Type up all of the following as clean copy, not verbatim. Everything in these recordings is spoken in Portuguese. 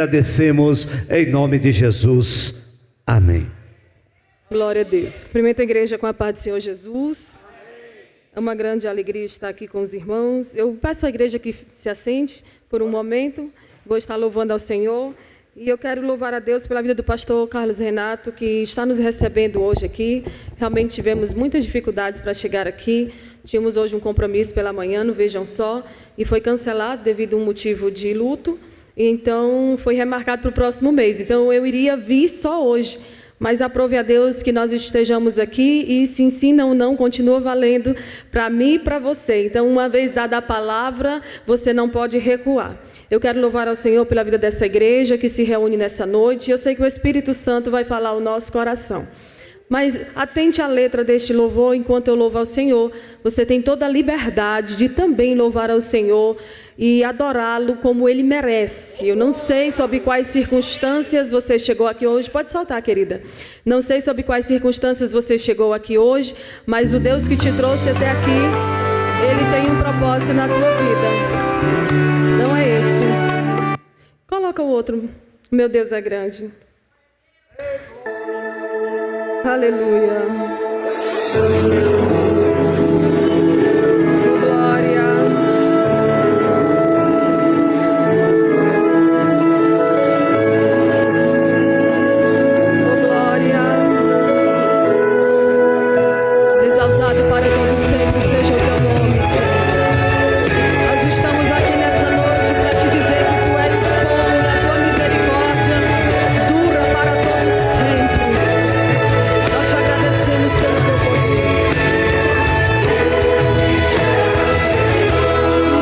Agradecemos em nome de Jesus. Amém. Glória a Deus. Cumprimento a igreja com a paz do Senhor Jesus. É uma grande alegria estar aqui com os irmãos. Eu peço à igreja que se assente por um momento. Vou estar louvando ao Senhor. E eu quero louvar a Deus pela vida do pastor Carlos Renato, que está nos recebendo hoje aqui. Realmente tivemos muitas dificuldades para chegar aqui. Tínhamos hoje um compromisso pela manhã, no Vejam Só, e foi cancelado devido a um motivo de luto. Então, foi remarcado para o próximo mês. Então, eu iria vir só hoje. Mas aprove a Deus que nós estejamos aqui e se ensina ou não, continua valendo para mim e para você. Então, uma vez dada a palavra, você não pode recuar. Eu quero louvar ao Senhor pela vida dessa igreja que se reúne nessa noite. Eu sei que o Espírito Santo vai falar ao nosso coração. Mas atente à letra deste louvor enquanto eu louvo ao Senhor. Você tem toda a liberdade de também louvar ao Senhor e adorá-lo como Ele merece. Eu não sei sob quais circunstâncias você chegou aqui hoje. Pode soltar, querida. Não sei sob quais circunstâncias você chegou aqui hoje, mas o Deus que te trouxe até aqui, Ele tem um propósito na tua vida. Não é esse. Coloca o outro. Meu Deus é grande. Aleluia. Glória. Glória. Exaltado para todo sempre seja o teu nome, Senhor. Nós estamos aqui nessa noite para te dizer que tu és bom e a tua misericórdia dura para todo sempre. Nós te agradecemos pelo teu poder.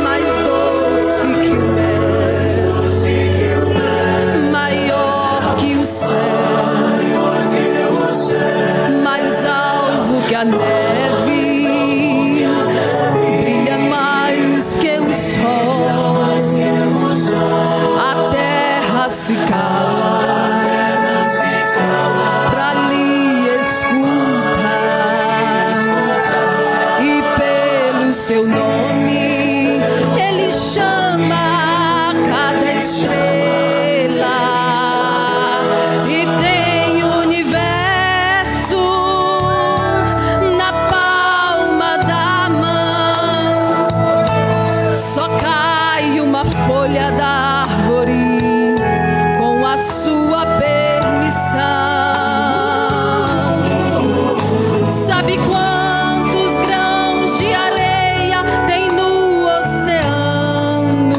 Mais doce que o mel, maior que o céu, mais alvo que a neve, brilha mais que o sol. A terra se cala pra lhe escutar, e pelo seu nome ele chama cada estrela, e tem o universo na palma da mão. Só cai uma folha da árvore com a sua permissão. Sabe quantos grãos de areia tem no oceano?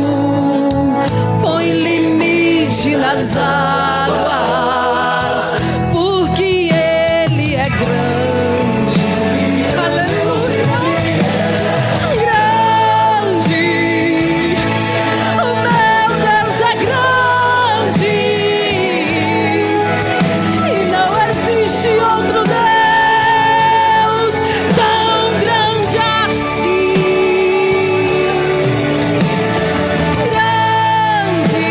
Põe limite nas águas, porque Ele é grande. Aleluia. Grande. O meu Deus é grande. E não existe outro Deus tão grande assim. Grande.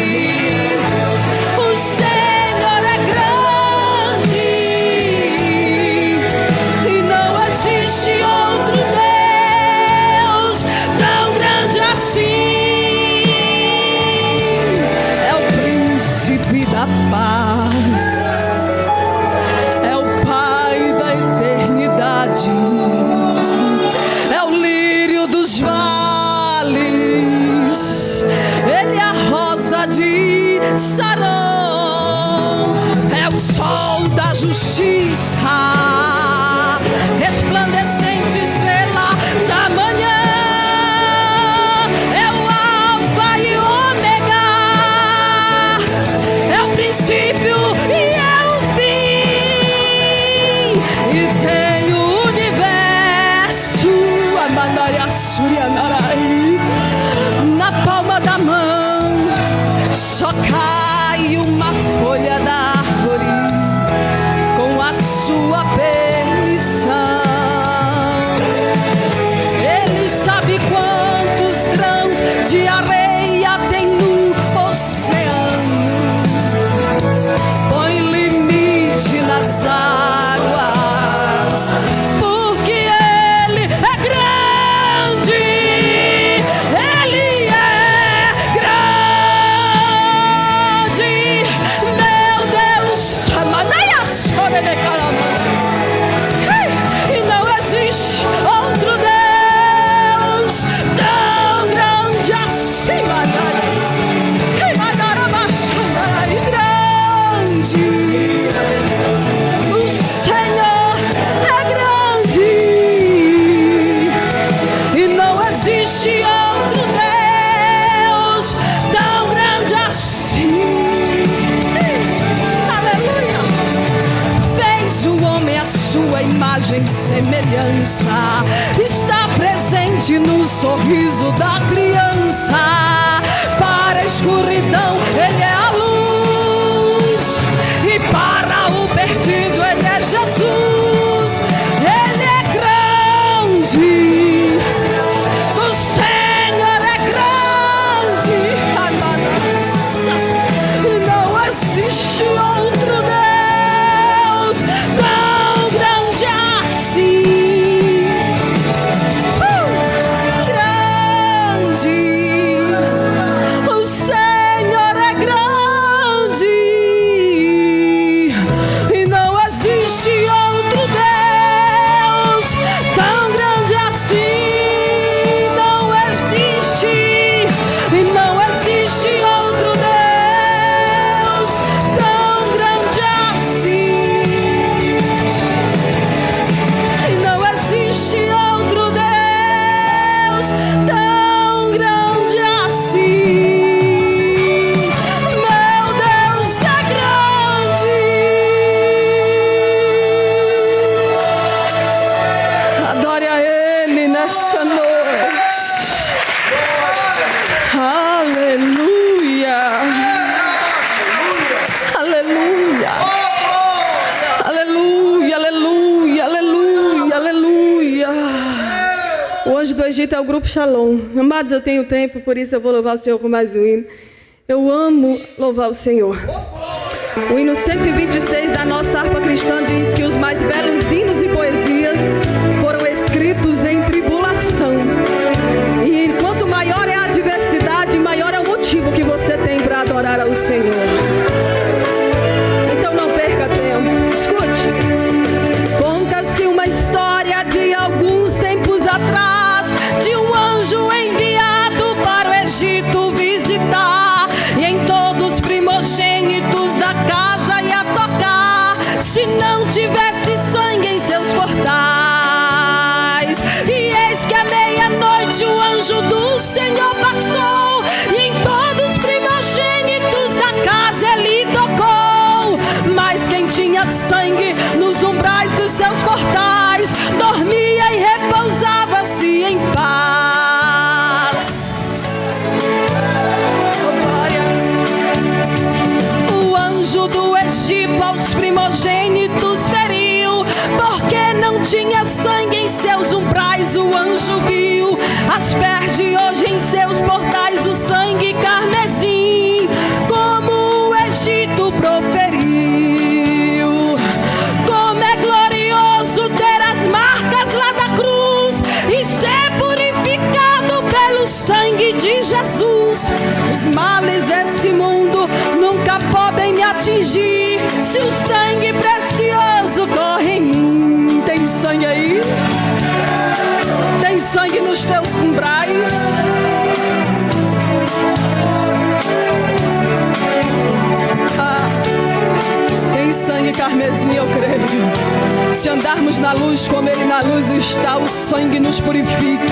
O Senhor é grande. E não existe outro Deus tão grande assim. É o príncipe da paz, é o Pai da eternidade, é o lírio dos vales, Ele é a rosa de Sarão, é o sol da justiça, resplandecente estrela da manhã, é o Alfa e Ômega, é o princípio e é o fim, e tem o universo, a Mandaria Surianarai, na palma da mão. Só cai uma folha da árvore com a sua permissão. Ele sabe quantos grãos de areia tem no oceano. Põe limite nas águas, porque Ele é grande. Ele é grande. semelhança. Está presente no sorriso da criança. Para a escuridão Ele é a luz, e para o perdido Ele é Jesus. Ele é grande, o Senhor é grande. Não existe outro Deus tão grande assim. Grande, o Senhor é grande, e não existe outro Deus tão grande assim. Não existe, e não existe outro Deus tão grande assim. E não existe outro Deus tão grande assim. Meu Deus é grande. Adore a Ele nessa noite. Aleluia. Aleluia. Aleluia, aleluia, aleluia, aleluia. O anjo do Egito é o grupo Shalom. Amados, eu tenho tempo, por isso eu vou louvar o Senhor com mais um hino. Eu amo louvar o Senhor. O hino 126 da nossa harpa cristã diz que os mais belos hinos e poesias foram escritos em tribulação. E quanto maior é a adversidade, maior é o motivo que você tem para adorar ao Senhor. Então não perca tempo. Escute. Conta-se uma história de alguns tempos atrás, de um anjo enviado para o Egito visitar, e em todos os primogênitos da casa ia tocar, se não tivesse sangue em seus portais. E eis que à meia-noite o anjo do Senhor passou, e em todos os primogênitos da casa ele tocou. Mas quem tinha sangue nos umbrais dos seus portais dormia e repousava-se em paz. Oh, glória. O anjo do Egito aos primogênitos feriu, porque não tinha sangue em seus umbrais. O anjo viu, asperge hoje em seus portais o sangue carmesim, como o Egito proferiu. Como é glorioso ter as marcas lá da cruz e ser purificado pelo sangue de Jesus. Os males desse mundo nunca podem me atingir, se o sangue precioso corre em mim. Tem sangue aí? Tem sangue nos teus umbrais? Tem sangue carmesim, eu creio. Se andarmos na luz como Ele na luz está, o sangue nos purifica.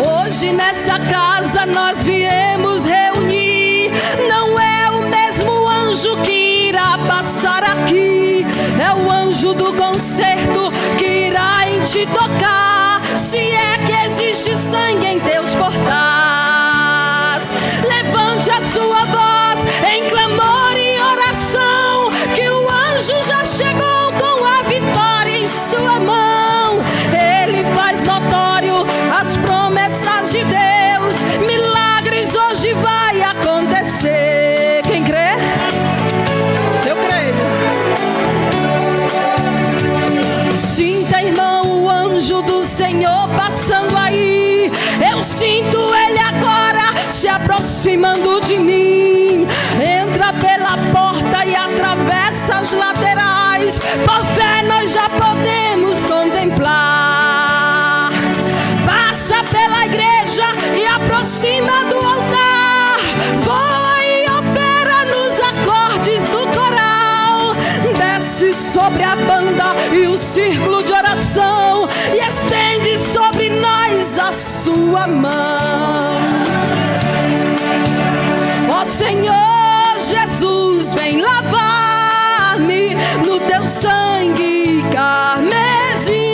Hoje nessa casa nós viemos reunir, não é o mesmo anjo que irá passar aqui, é o anjo do concerto que irá em te tocar. Se é que existe sangue em teus portais, levante a sua voz em clamor e oração, que o anjo já chegou com a vitória em sua mão. Ele faz notório as promessas de Deus, milagres hoje vai acontecer. Quem crê? Eu creio. Sinta, irmão, o anjo do Senhor passando aí. Eu sinto Ele agora se aproximando de mim. Entra pela porta e atravessa as laterais. Por fé nós já podemos contemplar. Passa pela igreja e aproxima do altar. Voa e opera nos acordes do coral. Desce sobre a banda e o círculo de oração, e estende sobre nós a sua mão. Ó Senhor Jesus, vem lavar-me no teu sangue carmesim.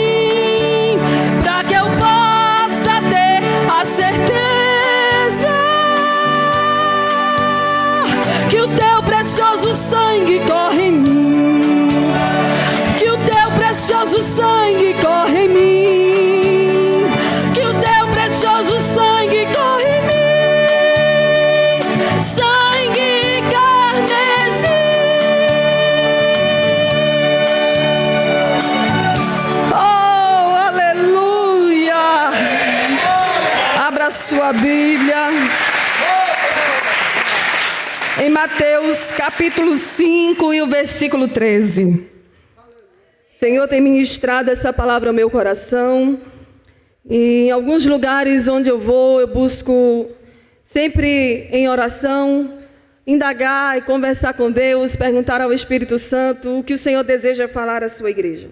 sua Bíblia em Mateus capítulo 5 e o versículo 13. O Senhor tem ministrado essa palavra ao meu coração. E em alguns lugares onde eu vou, eu busco sempre em oração, indagar e conversar com Deus, perguntar ao Espírito Santo o que o Senhor deseja falar à sua igreja.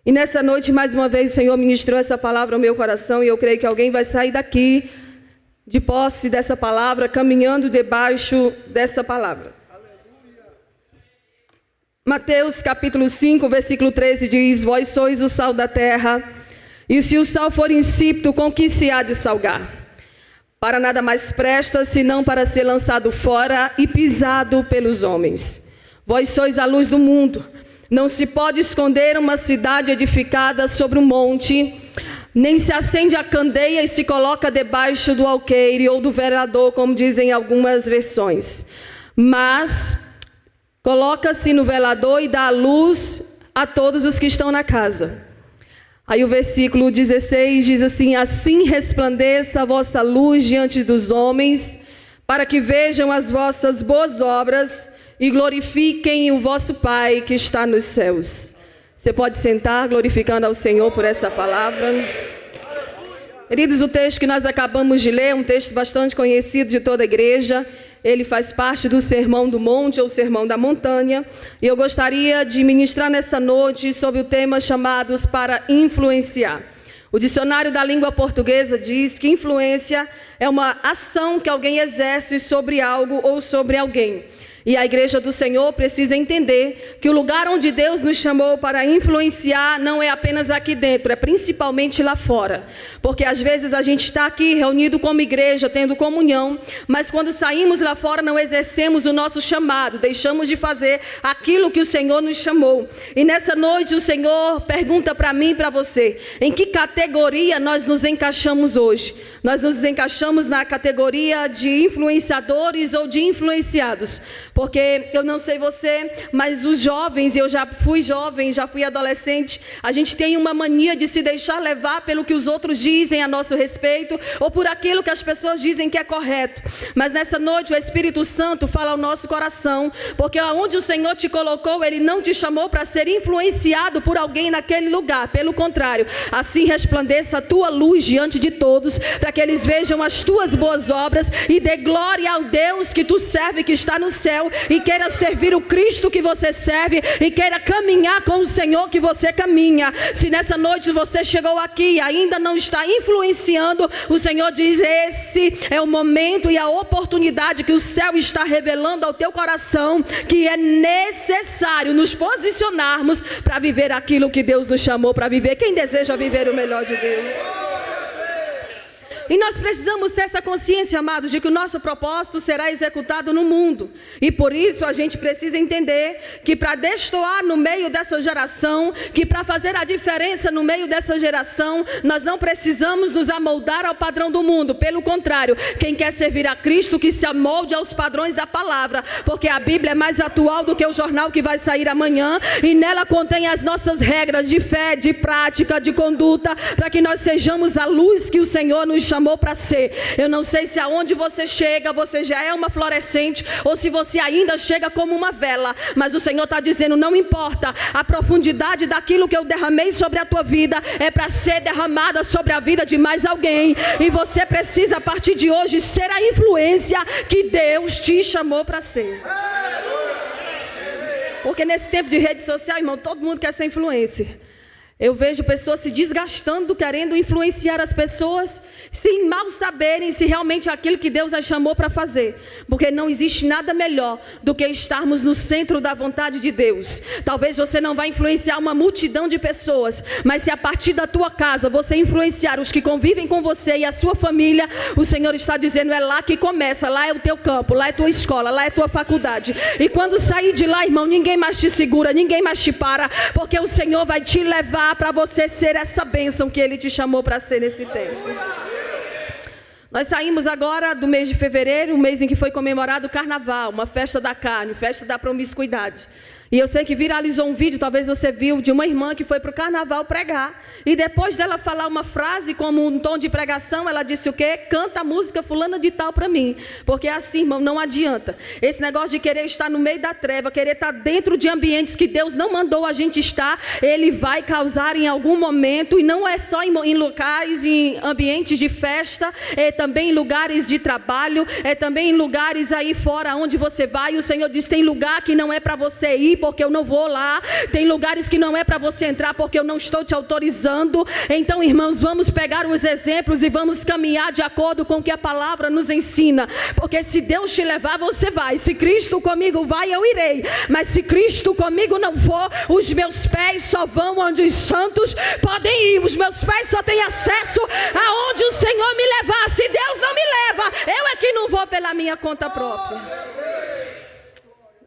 E nessa noite, mais uma vez, o Senhor ministrou essa palavra ao meu coração e eu creio que alguém vai sair daqui de posse dessa palavra, caminhando debaixo dessa palavra. Mateus capítulo 5, versículo 13 diz: Vós sois o sal da terra, e se o sal for insípido, com que se há de salgar? Para nada mais presta, senão para ser lançado fora e pisado pelos homens. Vós sois a luz do mundo. Não se pode esconder uma cidade edificada sobre um monte, nem se acende a candeia e se coloca debaixo do alqueire ou do velador, como dizem algumas versões. Mas coloca-se no velador e dá a luz a todos os que estão na casa. Aí o versículo 16 diz assim: Assim resplandeça a vossa luz diante dos homens, para que vejam as vossas boas obras e glorifiquem o vosso Pai que está nos céus. Você pode sentar, glorificando ao Senhor por essa palavra. Queridos, o texto que nós acabamos de ler é um texto bastante conhecido de toda a igreja. Ele faz parte do Sermão do Monte ou Sermão da Montanha. E eu gostaria de ministrar nessa noite sobre o tema chamados para influenciar. O dicionário da língua portuguesa diz que influência é uma ação que alguém exerce sobre algo ou sobre alguém. E a igreja do Senhor precisa entender que o lugar onde Deus nos chamou para influenciar não é apenas aqui dentro, é principalmente lá fora. Porque às vezes a gente está aqui reunido como igreja, tendo comunhão, mas quando saímos lá fora não exercemos o nosso chamado, deixamos de fazer aquilo que o Senhor nos chamou. E nessa noite o Senhor pergunta para mim e para você: em que categoria nós nos encaixamos hoje? Nós nos encaixamos na categoria de influenciadores ou de influenciados? Porque eu não sei você, mas os jovens, eu já fui jovem, já fui adolescente, a gente tem uma mania de se deixar levar pelo que os outros dizem a nosso respeito, ou por aquilo que as pessoas dizem que é correto. Mas nessa noite o Espírito Santo fala ao nosso coração, porque aonde o Senhor te colocou, Ele não te chamou para ser influenciado por alguém naquele lugar. Pelo contrário, assim resplandeça a tua luz diante de todos, para que eles vejam as tuas boas obras e dê glória ao Deus que tu serve, que está no céu, e queira servir o Cristo que você serve, e queira caminhar com o Senhor que você caminha. Se nessa noite você chegou aqui e ainda não está influenciando, o Senhor diz: esse é o momento e a oportunidade que o céu está revelando ao teu coração, que é necessário nos posicionarmos para viver aquilo que Deus nos chamou para viver. Quem deseja viver o melhor de Deus? E nós precisamos ter essa consciência, amados, de que o nosso propósito será executado no mundo. E por isso a gente precisa entender que para destoar no meio dessa geração, que para fazer a diferença no meio dessa geração, nós não precisamos nos amoldar ao padrão do mundo. Pelo contrário, quem quer servir a Cristo, que se amolde aos padrões da palavra, porque a Bíblia é mais atual do que o jornal que vai sair amanhã, e nela contém as nossas regras de fé, de prática, de conduta, para que nós sejamos a luz que o Senhor nos chamou para ser. Eu não sei se aonde você chega, você já é uma fluorescente, ou se você ainda chega como uma vela, mas o Senhor está dizendo: não importa, a profundidade daquilo que eu derramei sobre a tua vida é para ser derramada sobre a vida de mais alguém, e você precisa a partir de hoje ser a influência que Deus te chamou para ser. Porque nesse tempo de rede social, irmão, todo mundo quer ser influencer. Eu vejo pessoas se desgastando, querendo influenciar as pessoas, sem mal saberem se realmente é aquilo que Deus as chamou para fazer. Porque não existe nada melhor do que estarmos no centro da vontade de Deus. Talvez você não vai influenciar uma multidão de pessoas, mas se a partir da tua casa você influenciar os que convivem com você e a sua família, o Senhor está dizendo: é lá que começa, lá é o teu campo, lá é tua escola, lá é tua faculdade. E quando sair de lá, irmão, ninguém mais te segura, ninguém mais te para, porque o Senhor vai te levar para você ser essa bênção que Ele te chamou para ser nesse tempo. Nós saímos agora do mês de fevereiro, o mês em que foi comemorado o carnaval, uma festa da carne, festa da promiscuidade. E eu sei que viralizou um vídeo, talvez você viu, de uma irmã que foi para o carnaval pregar. E depois dela falar uma frase como um tom de pregação, ela disse o quê? Canta a música fulana de tal para mim. Porque assim, irmão, não adianta. Esse negócio de querer estar no meio da treva, querer estar dentro de ambientes que Deus não mandou a gente estar, ele vai causar em algum momento, e não é só em locais, em ambientes de festa, é também em lugares de trabalho, é também em lugares aí fora onde você vai. O Senhor diz, tem lugar que não é para você ir, porque eu não vou lá. Tem lugares que não é para você entrar, porque eu não estou te autorizando. Então, irmãos, vamos pegar os exemplos e vamos caminhar de acordo com o que a palavra nos ensina. Porque se Deus te levar, você vai. Se Cristo comigo vai, eu irei. Mas se Cristo comigo não for, os meus pés só vão onde os santos podem ir. Os meus pés só têm acesso aonde o Senhor me levar. Se Deus não me leva, eu é que não vou pela minha conta própria.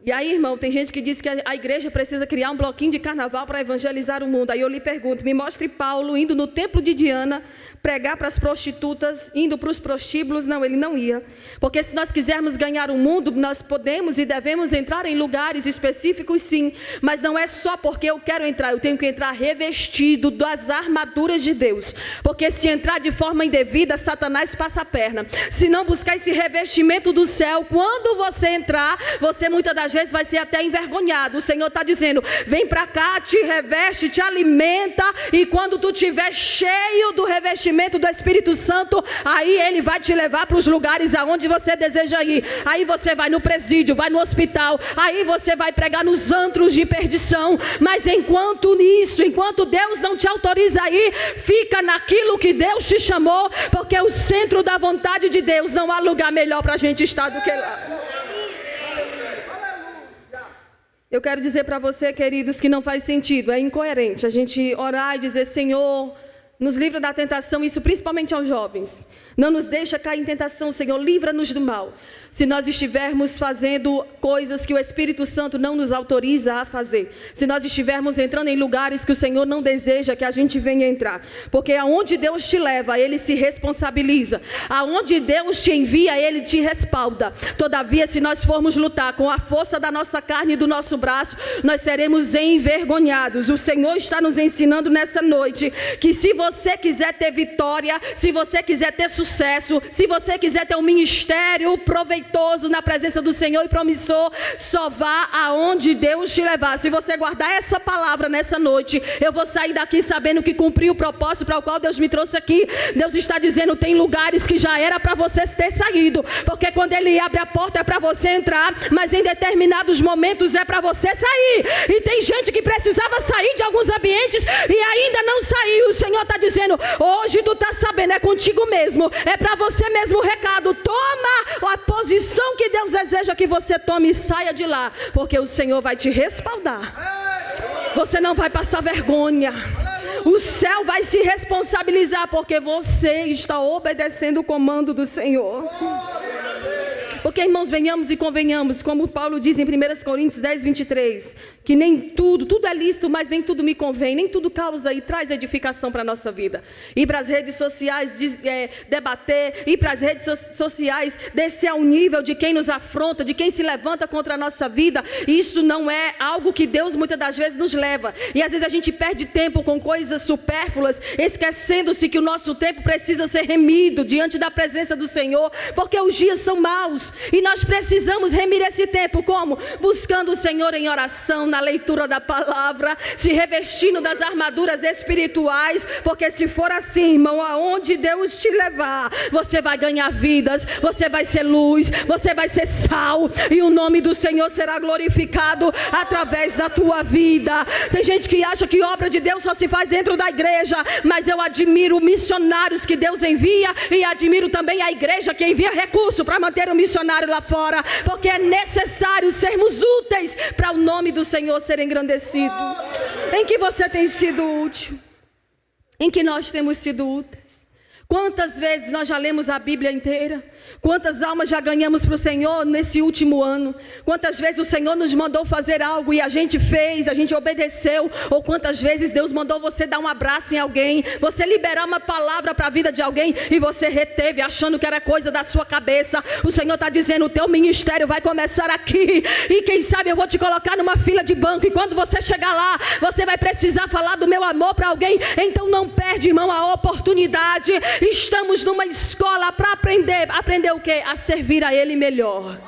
E aí, irmão, tem gente que diz que a igreja precisa criar um bloquinho de carnaval para evangelizar o mundo. Aí eu lhe pergunto, me mostre Paulo indo no templo de Diana pregar para as prostitutas, indo para os prostíbulos. Não, ele não ia. Porque se nós quisermos ganhar o mundo, nós podemos e devemos entrar em lugares específicos, sim. Mas não é só porque eu quero entrar, eu tenho que entrar revestido das armaduras de Deus. Porque se entrar de forma indevida, Satanás passa a perna. Se não buscar esse revestimento do céu, quando você entrar, você muitas das vezes vai ser até envergonhado. O Senhor está dizendo, vem para cá, te reveste, te alimenta, e quando tu estiver cheio do revestimento do Espírito Santo, aí Ele vai te levar para os lugares aonde você deseja ir. Aí você vai no presídio, vai no hospital, aí você vai pregar nos antros de perdição. Mas enquanto nisso, enquanto Deus não te autoriza a ir, fica naquilo que Deus te chamou, porque o centro da vontade de Deus, não há lugar melhor para a gente estar do que lá. Eu quero dizer para você, queridos, que não faz sentido, é incoerente a gente orar e dizer, Senhor, nos livra da tentação, isso principalmente aos jovens. Não nos deixa cair em tentação, Senhor, livra-nos do mal. Se nós estivermos fazendo coisas que o Espírito Santo não nos autoriza a fazer. Se nós estivermos entrando em lugares que o Senhor não deseja que a gente venha entrar. Porque aonde Deus te leva, Ele se responsabiliza. Aonde Deus te envia, Ele te respalda. Todavia, se nós formos lutar com a força da nossa carne e do nosso braço, nós seremos envergonhados. O Senhor está nos ensinando nessa noite que se você quiser ter vitória, se você quiser ter sucesso, se você quiser ter um ministério proveitoso na presença do Senhor e promissor, só vá aonde Deus te levar. Se você guardar essa palavra nessa noite, eu vou sair daqui sabendo que cumpri o propósito para o qual Deus me trouxe aqui. Deus está dizendo, tem lugares que já era para você ter saído, porque quando Ele abre a porta é para você entrar, mas em determinados momentos é para você sair. E tem gente que precisava sair de alguns ambientes e ainda não saiu. O Senhor está dizendo, hoje tu está sabendo, é contigo mesmo, é para você mesmo o recado. Toma a posição que Deus deseja que você tome e saia de lá, porque o Senhor vai te respaldar. Você não vai passar vergonha. O céu vai se responsabilizar, porque você está obedecendo o comando do Senhor. Porque, irmãos, venhamos e convenhamos, como Paulo diz em 1 Coríntios 10, 23, que nem tudo é lícito, mas nem tudo me convém, nem tudo causa e traz edificação para a nossa vida. Ir para as redes sociais, debater, ir para as redes sociais, descer ao nível de quem nos afronta, de quem se levanta contra a nossa vida, isso não é algo que Deus muitas das vezes nos leva. E às vezes a gente perde tempo com coisas supérfluas, esquecendo-se que o nosso tempo precisa ser remido diante da presença do Senhor, porque os dias são maus. E nós precisamos remir esse tempo como? Buscando o Senhor em oração, na leitura da palavra, se revestindo das armaduras espirituais, porque se for assim, irmão, aonde Deus te levar, você vai ganhar vidas, você vai ser luz, você vai ser sal, e o nome do Senhor será glorificado através da tua vida. Tem gente que acha que obra de Deus só se faz dentro da igreja, mas eu admiro missionários que Deus envia, e admiro também a igreja que envia recurso para manter o missionário lá fora, porque é necessário sermos úteis para o nome do Senhor ser engrandecido. Em que você tem sido útil? Em que nós temos sido úteis? Quantas vezes nós já lemos a Bíblia inteira? Quantas almas já ganhamos para o Senhor nesse último ano? Quantas vezes o Senhor nos mandou fazer algo e a gente fez, a gente obedeceu? Ou quantas vezes Deus mandou você dar um abraço em alguém, você liberar uma palavra para a vida de alguém e você reteve achando que era coisa da sua cabeça? O Senhor está dizendo, o teu ministério vai começar aqui, e quem sabe eu vou te colocar numa fila de banco, e quando você chegar lá, você vai precisar falar do meu amor para alguém. Então não perde, irmão, a oportunidade. Estamos numa escola para aprender o quê? A servir a Ele melhor.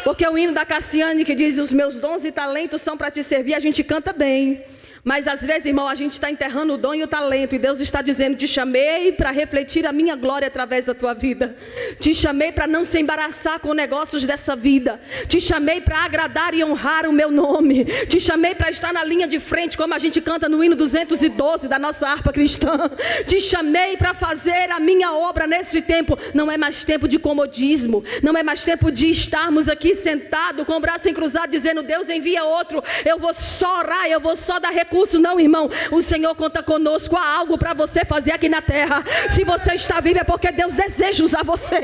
Porque o hino da Cassiane que diz, os meus dons e talentos são para te servir, a gente canta bem. Mas às vezes, irmão, a gente está enterrando o dom e o talento, e Deus está dizendo, te chamei para refletir a minha glória através da tua vida. Te chamei para não se embaraçar com negócios dessa vida. Te chamei para agradar e honrar o meu nome. Te chamei para estar na linha de frente, como a gente canta no hino 212 da nossa harpa cristã. Te chamei para fazer a minha obra nesse tempo. Não é mais tempo de comodismo, não é mais tempo de estarmos aqui sentados com o braço cruzado dizendo, Deus envia outro, eu vou só orar, eu vou só dar recurso. Não, irmão, o Senhor conta conosco, há algo para você fazer aqui na terra. Se você está vivo é porque Deus deseja usar você.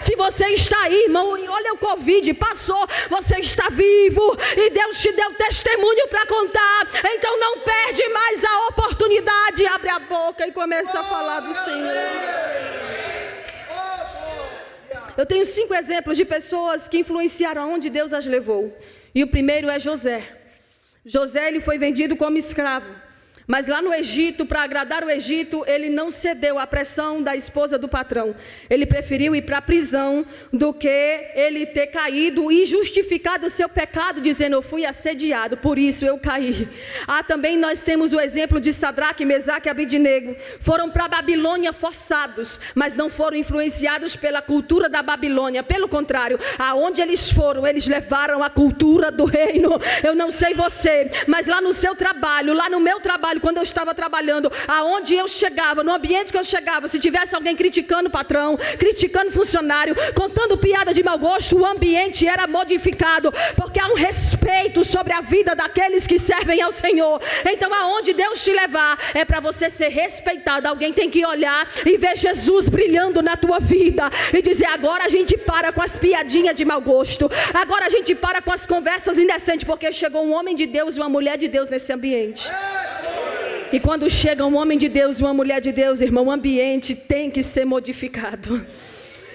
Se você está aí, irmão, e olha o Covid, passou, você está vivo e Deus te deu testemunho para contar. Então não perde mais a oportunidade, abre a boca e começa a falar do Senhor. Eu tenho 5 exemplos de pessoas que influenciaram aonde Deus as levou. E o primeiro é José. José, ele foi vendido como escravo, mas lá no Egito, para agradar o Egito, ele não cedeu à pressão da esposa do patrão. Ele preferiu ir para a prisão do que ele ter caído e justificado o seu pecado, dizendo, eu fui assediado, por isso eu caí. Também nós temos o exemplo de Sadraque, Mesaque e Abidnego. Foram para a Babilônia forçados, mas não foram influenciados pela cultura da Babilônia. Pelo contrário, aonde eles foram, eles levaram a cultura do reino. Eu não sei você, mas lá no seu trabalho, lá no meu trabalho, quando eu estava trabalhando, aonde eu chegava, no ambiente que eu chegava, se tivesse alguém criticando o patrão, criticando o funcionário, contando piada de mau gosto, o ambiente era modificado, porque há um respeito sobre a vida daqueles que servem ao Senhor. Então aonde Deus te levar, é para você ser respeitado. Alguém tem que olhar e ver Jesus brilhando na tua vida, e dizer, agora a gente para com as piadinhas de mau gosto, agora a gente para com as conversas indecentes, porque chegou um homem de Deus e uma mulher de Deus nesse ambiente. E quando chega um homem de Deus e uma mulher de Deus, irmão, o ambiente tem que ser modificado.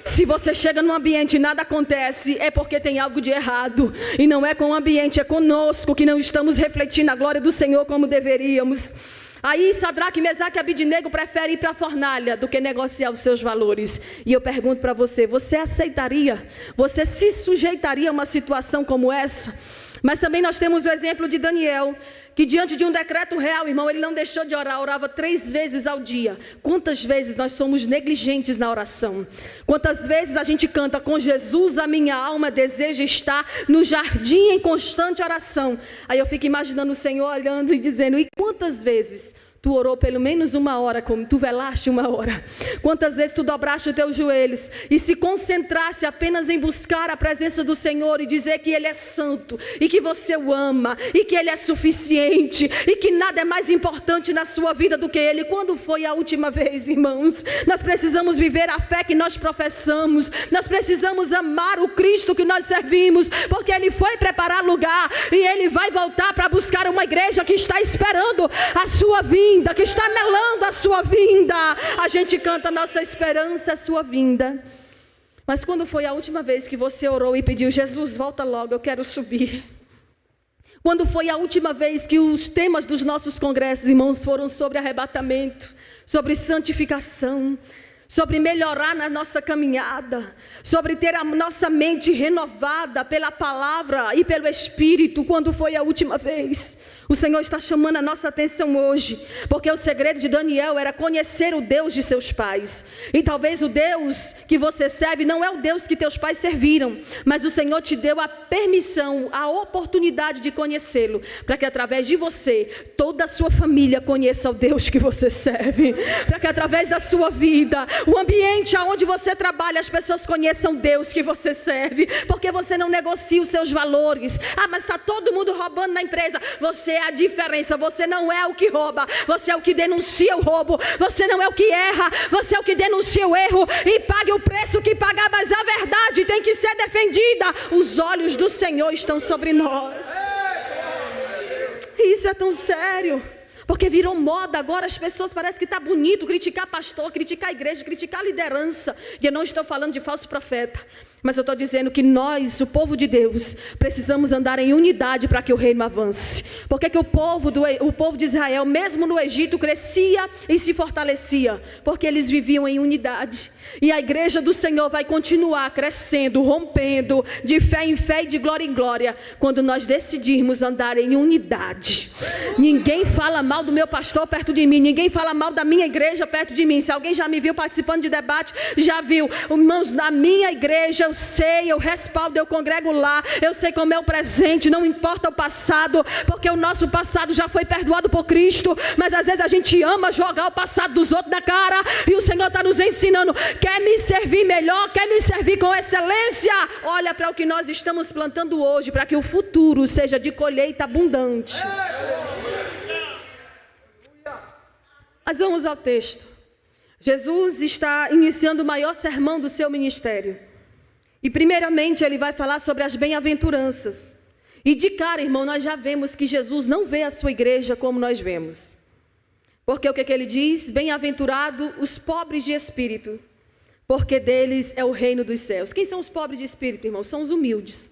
Se você chega num ambiente e nada acontece, é porque tem algo de errado. E não é com o ambiente, é conosco que não estamos refletindo a glória do Senhor como deveríamos. Aí Sadraque, Mesaque e Abidnego preferem ir para a fornalha do que negociar os seus valores. E eu pergunto para você, você aceitaria? Você se sujeitaria a uma situação como essa? Mas também nós temos o exemplo de Daniel, que diante de um decreto real, irmão, ele não deixou de orar, orava 3 vezes ao dia. Quantas vezes nós somos negligentes na oração? Quantas vezes a gente canta, com Jesus a minha alma deseja estar no jardim em constante oração. Aí eu fico imaginando o Senhor olhando e dizendo, e quantas vezes tu orou pelo menos 1 hora, como tu velaste 1 hora? Quantas vezes tu dobraste os teus joelhos e se concentrasse apenas em buscar a presença do Senhor e dizer que Ele é santo, e que você o ama, e que Ele é suficiente, e que nada é mais importante na sua vida do que Ele? Quando foi a última vez, irmãos? Nós precisamos viver a fé que nós professamos, nós precisamos amar o Cristo que nós servimos, porque Ele foi preparar lugar, e Ele vai voltar para buscar uma igreja que está esperando a sua vinda, que está anelando a sua vinda. A gente canta, nossa esperança é a sua vinda. Mas quando foi a última vez que você orou e pediu, Jesus, volta logo, eu quero subir? Quando foi a última vez que os temas dos nossos congressos, irmãos, foram sobre arrebatamento, sobre santificação, sobre melhorar na nossa caminhada, sobre ter a nossa mente renovada pela palavra e pelo Espírito? Quando foi a última vez? O Senhor está chamando a nossa atenção hoje, porque o segredo de Daniel era conhecer o Deus de seus pais. E talvez o Deus que você serve não é o Deus que teus pais serviram, mas o Senhor te deu a permissão, a oportunidade de conhecê-lo, para que através de você, toda a sua família conheça o Deus que você serve, para que através da sua vida, o ambiente aonde você trabalha, as pessoas conheçam Deus que você serve, porque você não negocia os seus valores. Mas está todo mundo roubando na empresa. Você é a diferença, você não é o que rouba, você é o que denuncia o roubo, você não é o que erra, você é o que denuncia o erro e pague o preço que pagar, mas a verdade tem que ser defendida. Os olhos do Senhor estão sobre nós. Isso é tão sério, porque virou moda agora. As pessoas parecem que está bonito criticar pastor, criticar a igreja, criticar a liderança. E eu não estou falando de falso profeta, mas eu estou dizendo que nós, o povo de Deus, precisamos andar em unidade para que o reino avance. Porque que o povo de Israel, mesmo no Egito, crescia e se fortalecia, porque eles viviam em unidade. E a igreja do Senhor vai continuar crescendo, rompendo, de fé em fé e de glória em glória, quando nós decidirmos andar em unidade. Ninguém fala mal do meu pastor perto de mim, ninguém fala mal da minha igreja perto de mim. Se alguém já me viu participando de debate, já viu. Irmãos, na minha igreja eu sei, eu respaldo, eu congrego lá, eu sei como é o presente, não importa o passado, porque o nosso passado já foi perdoado por Cristo. Mas às vezes a gente ama jogar o passado dos outros na cara, e o Senhor está nos ensinando: quer me servir melhor, quer me servir com excelência? Olha para o que nós estamos plantando hoje, para que o futuro seja de colheita abundante. Mas vamos ao texto. Jesus está iniciando o maior sermão do seu ministério. E primeiramente ele vai falar sobre as bem-aventuranças. E de cara, irmão, nós já vemos que Jesus não vê a sua igreja como nós vemos. Porque o que ele diz? Bem-aventurado os pobres de espírito, porque deles é o reino dos céus. Quem são os pobres de espírito, irmão? São os humildes.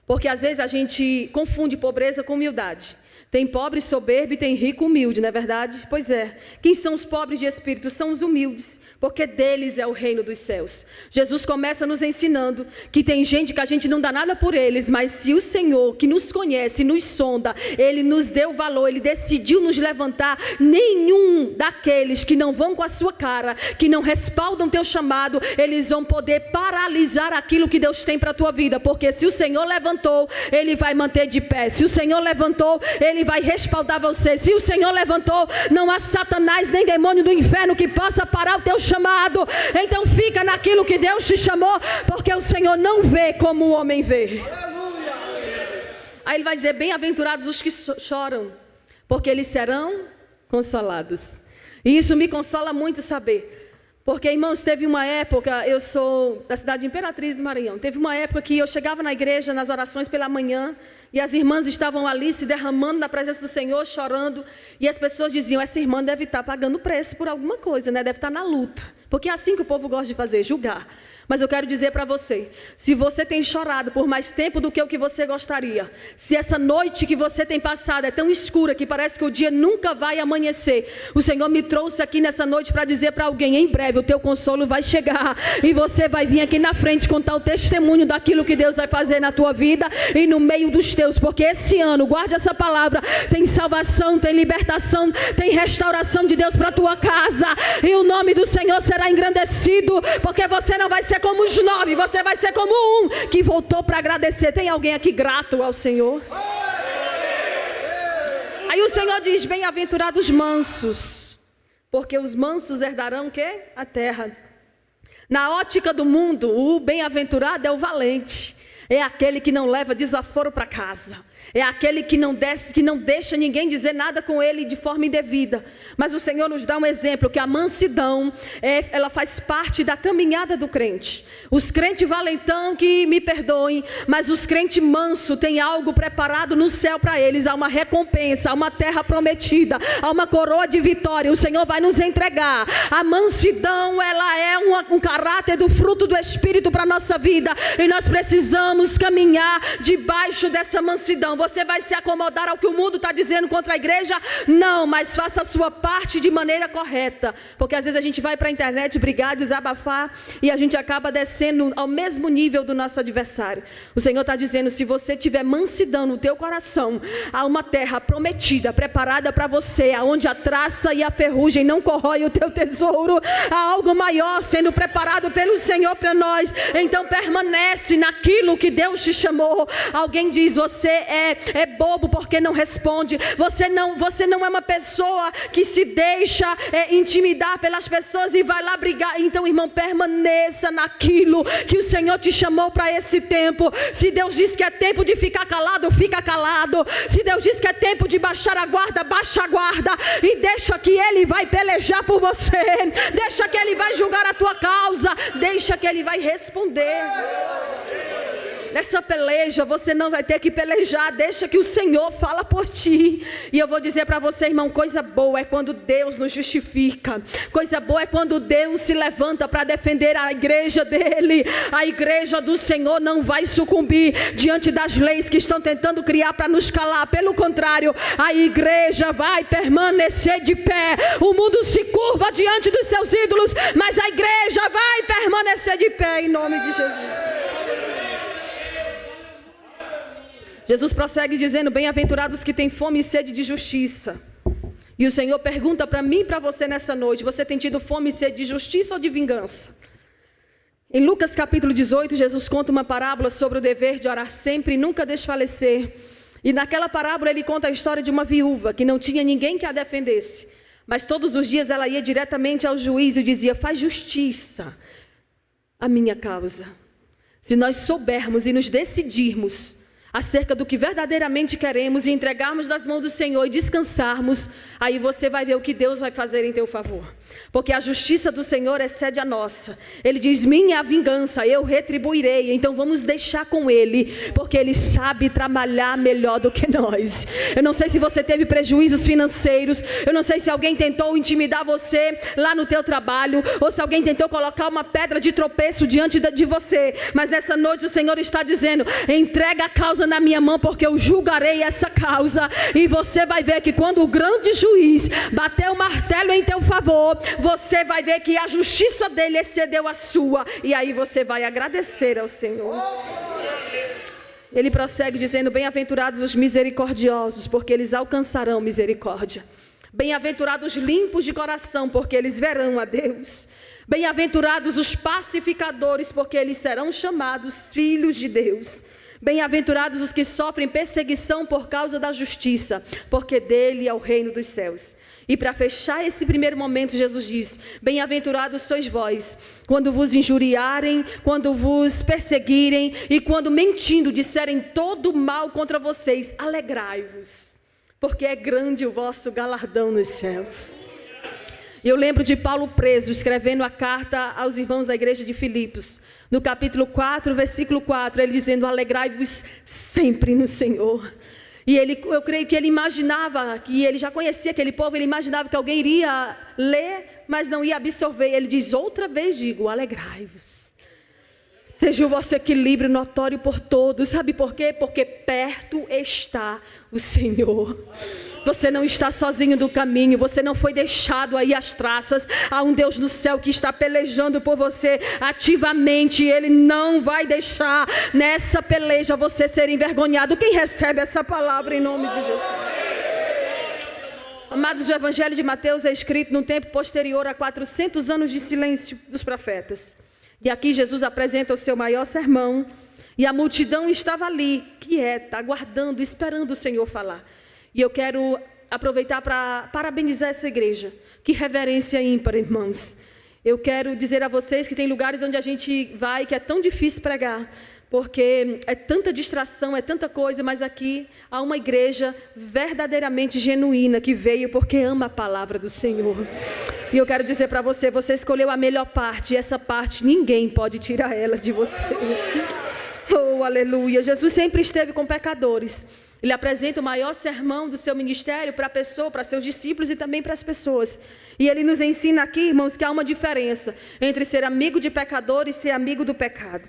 Porque às vezes a gente confunde pobreza com humildade. Tem pobre soberbo e tem rico humilde, não é verdade? Pois é. Quem são os pobres de espírito? São os humildes, porque deles é o reino dos céus. Jesus começa nos ensinando que tem gente que a gente não dá nada por eles, mas se o Senhor, que nos conhece, nos sonda, Ele nos deu valor, Ele decidiu nos levantar, nenhum daqueles que não vão com a sua cara, que não respaldam teu chamado, eles vão poder paralisar aquilo que Deus tem para a tua vida, porque se o Senhor levantou, Ele vai manter de pé. Se o Senhor levantou, Ele vai respaldar você. Se o Senhor levantou, não há Satanás nem demônio do inferno que possa parar o teu chamado. Então fica naquilo que Deus te chamou, porque o Senhor não vê como o homem vê. Aí ele vai dizer: bem-aventurados os que choram, porque eles serão consolados. E isso me consola muito saber, porque, irmãos, teve uma época, eu sou da cidade de Imperatriz do Maranhão, teve uma época que eu chegava na igreja nas orações pela manhã, e as irmãs estavam ali se derramando na presença do Senhor, chorando, e as pessoas diziam: essa irmã deve estar pagando preço por alguma coisa, né? Deve estar na luta, porque é assim que o povo gosta de fazer, julgar. Mas eu quero dizer para você, se você tem chorado por mais tempo do que o que você gostaria, se essa noite que você tem passado é tão escura que parece que o dia nunca vai amanhecer, o Senhor me trouxe aqui nessa noite para dizer para alguém: em breve o teu consolo vai chegar, e você vai vir aqui na frente contar o testemunho daquilo que Deus vai fazer na tua vida e no meio dos teus, porque esse ano, guarde essa palavra, tem salvação, tem libertação, tem restauração de Deus para a tua casa, e o nome do Senhor será engrandecido, porque você não vai ser como os 9, você vai ser como um que voltou para agradecer. Tem alguém aqui grato ao Senhor? Aí o Senhor diz: bem-aventurados mansos, porque os mansos herdarão o quê? A terra. Na ótica do mundo, o bem-aventurado é o valente, é aquele que não leva desaforo para casa, é aquele que não deixa ninguém dizer nada com ele de forma indevida. Mas o Senhor nos dá um exemplo, que a mansidão, ela faz parte da caminhada do crente. Os crentes valentão, que me perdoem, mas os crentes mansos têm algo preparado no céu para eles. Há uma recompensa, há uma terra prometida, há uma coroa de vitória. O Senhor vai nos entregar. A mansidão, ela é um caráter do fruto do Espírito para a nossa vida, e nós precisamos caminhar debaixo dessa mansidão. Você vai se acomodar ao que o mundo está dizendo contra a igreja? Não, mas faça a sua parte de maneira correta, porque às vezes a gente vai para a internet brigar, desabafar, e a gente acaba descendo ao mesmo nível do nosso adversário. O Senhor está dizendo: se você tiver mansidão no teu coração, há uma terra prometida, preparada para você, aonde a traça e a ferrugem não corroem o teu tesouro. Há algo maior sendo preparado pelo Senhor para nós. Então permanece naquilo que Deus te chamou. Alguém diz: você é bobo porque não responde. Você não é uma pessoa que se deixa intimidar pelas pessoas e vai lá brigar. Então, irmão, permaneça naquilo que o Senhor te chamou para esse tempo. Se Deus diz que é tempo de ficar calado, fica calado. Se Deus diz que é tempo de baixar a guarda, baixa a guarda. E deixa que Ele vai pelejar por você. Deixa que Ele vai julgar a tua causa. Deixa que Ele vai responder. Nessa peleja você não vai ter que pelejar. Deixa que o Senhor fala por ti. E eu vou dizer para você, irmão, coisa boa é quando Deus nos justifica. Coisa boa é quando Deus se levanta para defender a igreja dele. A igreja do Senhor não vai sucumbir diante das leis que estão tentando criar para nos calar. Pelo contrário, a igreja vai permanecer de pé. O mundo se curva diante dos seus ídolos, mas a igreja vai permanecer de pé em nome de Jesus. Jesus prossegue dizendo: bem-aventurados que têm fome e sede de justiça. E o Senhor pergunta para mim e para você nessa noite: você tem tido fome e sede de justiça ou de vingança? Em Lucas capítulo 18, Jesus conta uma parábola sobre o dever de orar sempre e nunca desfalecer. E naquela parábola ele conta a história de uma viúva que não tinha ninguém que a defendesse. Mas todos os dias ela ia diretamente ao juiz e dizia: faz justiça à minha causa. Se nós soubermos e nos decidirmos acerca do que verdadeiramente queremos e entregarmos nas mãos do Senhor e descansarmos, aí você vai ver o que Deus vai fazer em teu favor. Porque a justiça do Senhor excede a nossa. Ele diz: minha é a vingança, eu retribuirei. Então vamos deixar com Ele, porque Ele sabe trabalhar melhor do que nós. Eu não sei se você teve prejuízos financeiros, eu não sei se alguém tentou intimidar você lá no teu trabalho, ou se alguém tentou colocar uma pedra de tropeço diante de você, mas nessa noite o Senhor está dizendo: entrega a causa na minha mão, porque eu julgarei essa causa. E você vai ver que quando o grande juiz bater o martelo em teu favor, você vai ver que a justiça dele excedeu a sua, e aí você vai agradecer ao Senhor. Ele prossegue dizendo: bem-aventurados os misericordiosos, porque eles alcançarão misericórdia. Bem-aventurados os limpos de coração, porque eles verão a Deus. Bem-aventurados os pacificadores, porque eles serão chamados filhos de Deus. Bem-aventurados os que sofrem perseguição por causa da justiça, porque dele é o reino dos céus. E para fechar esse primeiro momento, Jesus diz: bem-aventurados sois vós, quando vos injuriarem, quando vos perseguirem, e quando mentindo disserem todo mal contra vocês, alegrai-vos, porque é grande o vosso galardão nos céus. Eu lembro de Paulo preso, escrevendo a carta aos irmãos da igreja de Filipos, no capítulo 4, versículo 4, ele dizendo: alegrai-vos sempre no Senhor. E eu creio que ele imaginava, que ele já conhecia aquele povo, ele imaginava que alguém iria ler, mas não ia absorver. Ele diz: outra vez digo, alegrai-vos. Seja o vosso equilíbrio notório por todos. Sabe por quê? Porque perto está o Senhor. Você não está sozinho do caminho, você não foi deixado aí às traças. Há um Deus no céu que está pelejando por você ativamente. Ele não vai deixar nessa peleja você ser envergonhado. Quem recebe essa palavra em nome de Jesus? Amados, o Evangelho de Mateus é escrito num tempo posterior a 400 anos de silêncio dos profetas. E aqui Jesus apresenta o seu maior sermão, e a multidão estava ali, quieta, aguardando, esperando o Senhor falar. E eu quero aproveitar para parabenizar essa igreja. Que reverência ímpar, irmãos. Eu quero dizer a vocês que tem lugares onde a gente vai que é tão difícil pregar, porque é tanta distração, é tanta coisa, mas aqui há uma igreja verdadeiramente genuína que veio porque ama a palavra do Senhor. E eu quero dizer para você, você escolheu a melhor parte, e essa parte ninguém pode tirar ela de você. Oh, aleluia. Jesus sempre esteve com pecadores. Ele apresenta o maior sermão do seu ministério para a pessoa, para seus discípulos e também para as pessoas. E ele nos ensina aqui, irmãos, que há uma diferença entre ser amigo de pecador e ser amigo do pecado.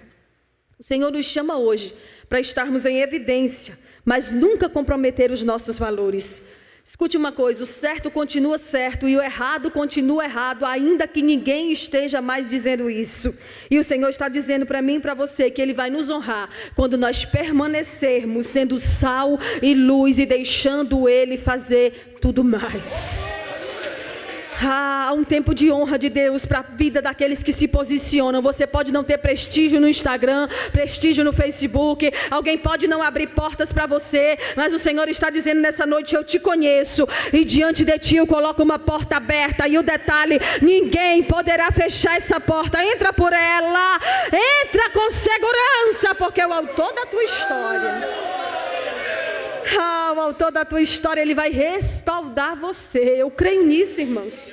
O Senhor nos chama hoje para estarmos em evidência, mas nunca comprometer os nossos valores. Escute uma coisa, o certo continua certo e o errado continua errado, ainda que ninguém esteja mais dizendo isso. E o Senhor está dizendo para mim e para você que Ele vai nos honrar quando nós permanecermos sendo sal e luz e deixando Ele fazer tudo mais. Há um tempo de honra de Deus para a vida daqueles que se posicionam. Você pode não ter prestígio no Instagram, prestígio no Facebook, alguém pode não abrir portas para você, mas o Senhor está dizendo nessa noite: eu te conheço, e diante de ti eu coloco uma porta aberta, e o detalhe, ninguém poderá fechar essa porta. Entra por ela, entra com segurança, porque o autor da tua história, o autor da tua história, ele vai respaldar você. Eu creio nisso, irmãos.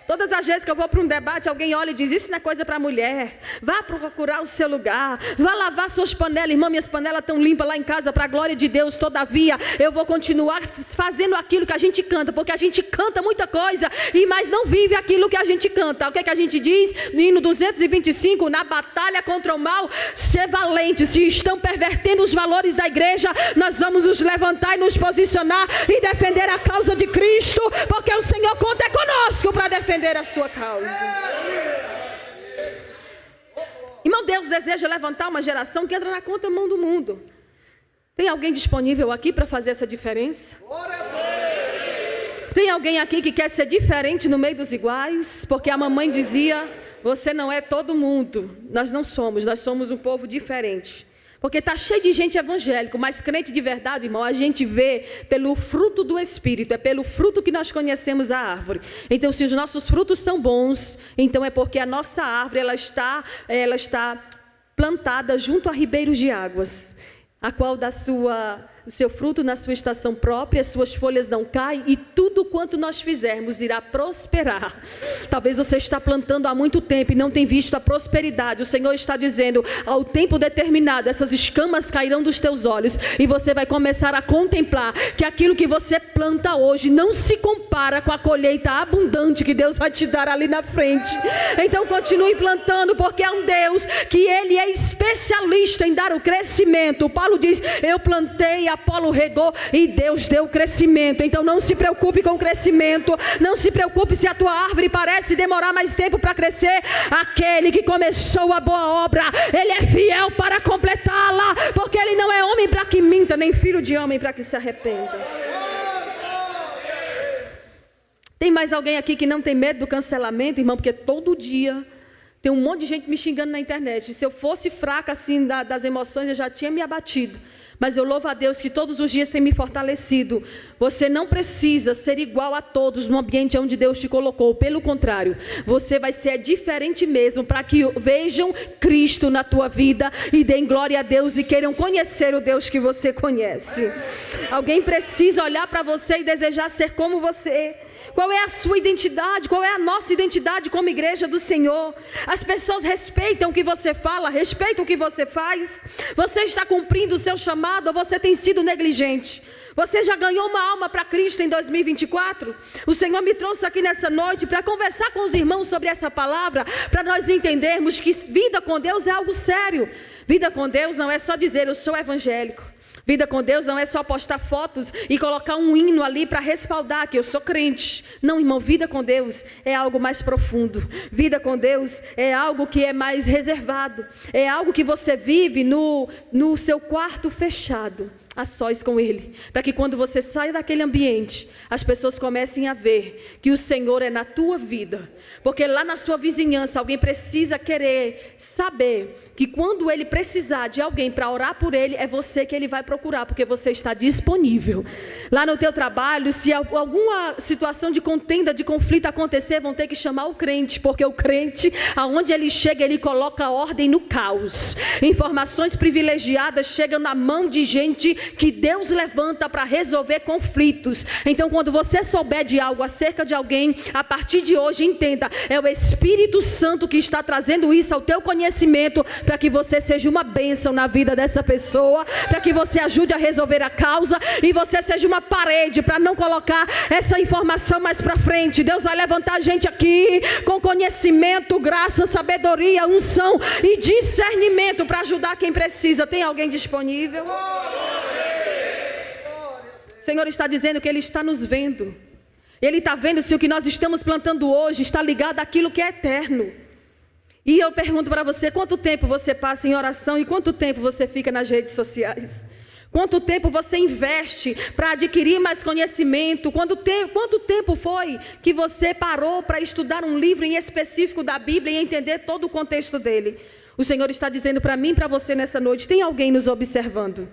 Todas as vezes que eu vou para um debate, alguém olha e diz: isso não é coisa para mulher, vá procurar o seu lugar, vá lavar suas panelas. Irmão, minhas panelas estão limpas lá em casa, para a glória de Deus. Todavia, eu vou continuar fazendo aquilo que a gente canta, porque a gente canta muita coisa, mas não vive aquilo que a gente canta. O que é que a gente diz? No hino 225, na batalha contra o mal, ser valente. Se estão pervertendo os valores da igreja, nós vamos nos levantar e nos posicionar e defender a causa de Cristo, porque o Senhor conta conosco para defender a sua causa. Irmão, Deus deseja levantar uma geração que entra na contramão do mundo. Tem alguém disponível aqui para fazer essa diferença? Tem alguém aqui que quer ser diferente no meio dos iguais? Porque a mamãe dizia: você não é todo mundo. Nós não somos, nós somos um povo diferente. Porque está cheio de gente evangélica, mas crente de verdade, irmão, a gente vê pelo fruto do Espírito, é pelo fruto que nós conhecemos a árvore. Então, se os nossos frutos são bons, então é porque a nossa árvore ela está plantada junto a ribeiros de águas, a qual dá o seu fruto na sua estação própria, as suas folhas não caem, e tudo quanto nós fizermos irá prosperar. Talvez você está plantando há muito tempo e não tem visto a prosperidade. O Senhor está dizendo: ao tempo determinado, essas escamas cairão dos teus olhos, e você vai começar a contemplar que aquilo que você planta hoje não se compara com a colheita abundante que Deus vai te dar ali na frente. Então continue plantando, porque é um Deus que Ele é especialista em dar o crescimento. Paulo diz: eu plantei, Apolo regou e Deus deu crescimento. Então não se preocupe com o crescimento, não se preocupe se a tua árvore parece demorar mais tempo para crescer. Aquele que começou a boa obra, Ele é fiel para completá-la, porque Ele não é homem para que minta, nem filho de homem para que se arrependa. Tem mais alguém aqui que não tem medo do cancelamento, irmão? Porque todo dia tem um monte de gente me xingando na internet. Se eu fosse fraca assim das emoções, eu já tinha me abatido. Mas eu louvo a Deus que todos os dias tem me fortalecido. Você não precisa ser igual a todos no ambiente onde Deus te colocou. Pelo contrário, você vai ser diferente mesmo, para que vejam Cristo na tua vida e deem glória a Deus e queiram conhecer o Deus que você conhece. Alguém precisa olhar para você e desejar ser como você. Qual é a sua identidade? Qual é a nossa identidade como igreja do Senhor? As pessoas respeitam o que você fala, respeitam o que você faz. Você está cumprindo o seu chamado ou você tem sido negligente? Você já ganhou uma alma para Cristo em 2024? O Senhor me trouxe aqui nessa noite para conversar com os irmãos sobre essa palavra, para nós entendermos que vida com Deus é algo sério. Vida com Deus não é só dizer: eu sou evangélico. Vida com Deus não é só postar fotos e colocar um hino ali para respaldar que eu sou crente. Não, irmão, vida com Deus é algo mais profundo. Vida com Deus é algo que é mais reservado. É algo que você vive no seu quarto fechado, a sós com Ele, para que quando você sai daquele ambiente, as pessoas comecem a ver que o Senhor é na tua vida, porque lá na sua vizinhança alguém precisa querer saber que quando ele precisar de alguém para orar por ele, é você que ele vai procurar, porque você está disponível. Lá no teu trabalho, se alguma situação de contenda, de conflito acontecer, vão ter que chamar o crente, porque o crente, aonde ele chega, ele coloca ordem no caos. Informações privilegiadas chegam na mão de gente que Deus levanta para resolver conflitos. Então, quando você souber de algo acerca de alguém, a partir de hoje, entenda, é o Espírito Santo que está trazendo isso ao teu conhecimento, para que você seja uma bênção na vida dessa pessoa, para que você ajude a resolver a causa, e você seja uma parede para não colocar essa informação mais para frente. Deus vai levantar a gente aqui com conhecimento, graça, sabedoria, unção e discernimento para ajudar quem precisa. Tem alguém disponível? O Senhor está dizendo que Ele está nos vendo. Ele está vendo se o que nós estamos plantando hoje está ligado àquilo que é eterno. E eu pergunto para você: quanto tempo você passa em oração e quanto tempo você fica nas redes sociais? Quanto tempo você investe para adquirir mais conhecimento? Quanto tempo foi que você parou para estudar um livro em específico da Bíblia e entender todo o contexto dele? O Senhor está dizendo para mim e para você nessa noite, tem alguém nos observando.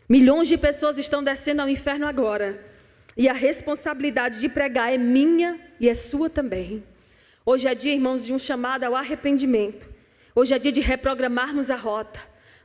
Milhões de pessoas estão descendo ao inferno agora. E a responsabilidade de pregar é minha e é sua também. Hoje é dia, irmãos, de um chamado ao arrependimento. Hoje é dia de reprogramarmos a rota.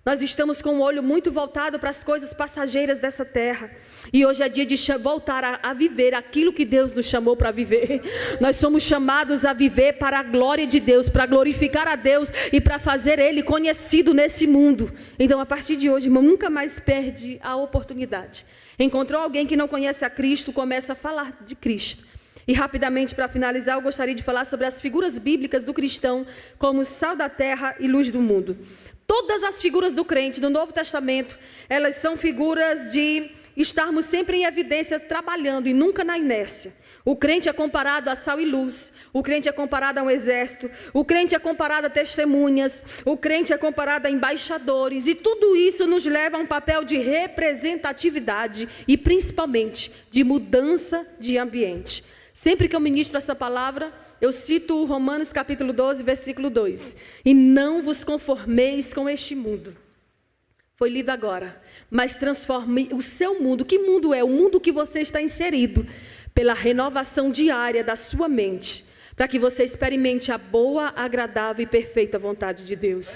Nós estamos com o olho muito voltado para as coisas passageiras dessa terra. E hoje é dia de voltar a viver aquilo que Deus nos chamou para viver. Nós somos chamados a viver para a glória de Deus, para glorificar a Deus e para fazer Ele conhecido nesse mundo. Então, a partir de hoje, irmão, nunca mais perde a oportunidade. Encontrou alguém que não conhece a Cristo, começa a falar de Cristo. E rapidamente, para finalizar, eu gostaria de falar sobre as figuras bíblicas do cristão como sal da terra e luz do mundo. Todas as figuras do crente no Novo Testamento, elas são figuras de estarmos sempre em evidência, trabalhando e nunca na inércia. O crente é comparado a sal e luz, o crente é comparado a um exército, o crente é comparado a testemunhas, o crente é comparado a embaixadores, e tudo isso nos leva a um papel de representatividade e principalmente de mudança de ambiente. Sempre que eu ministro essa palavra, eu cito Romanos capítulo 12, versículo 2. E não vos conformeis com este mundo. Foi lido agora. Mas transforme o seu mundo. Que mundo é? O mundo que você está inserido. Pela renovação diária da sua mente. Para que você experimente a boa, agradável e perfeita vontade de Deus.